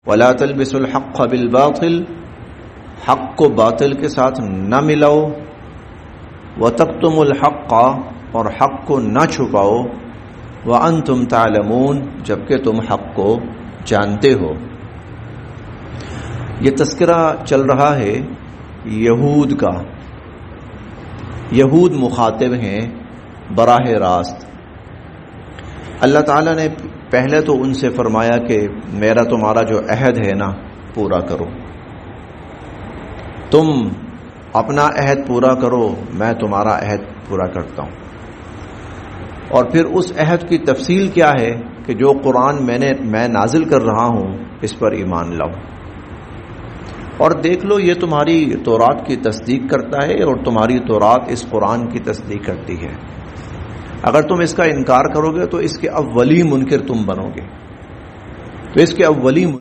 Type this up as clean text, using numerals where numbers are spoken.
वला तलबिसुल हक़्क़ बिल बातिल, हक़ को बातिल के साथ न मिलाओ। व तक्तुमुल हक़्क़, और हक़ को न छुपाओ। व अंतुम तालमून, जबकि तुम हक़ को जानते हो। ये तस्करा चल रहा है यहूद का। यहूद मुखातिब हैं बराह रास्त। अल्लाह ताला ने पहले तो उनसे फरमाया कि मेरा तुम्हारा जो अहद है ना, पूरा करो। तुम अपना अहद पूरा करो, मैं तुम्हारा अहद पूरा करता हूं। और फिर उस अहद की तफसील क्या है कि जो कुरान मैं नाजिल कर रहा हूं, इस पर ईमान लाओ। और देख लो, ये तुम्हारी तौरात की तस्दीक करता है और तुम्हारी तौरात इस कुरान की तस्दीक करती है। अगर तुम इसका इनकार करोगे तो इसके अव्वली मुनकिर तुम बनोगे। तो इसके अव्वली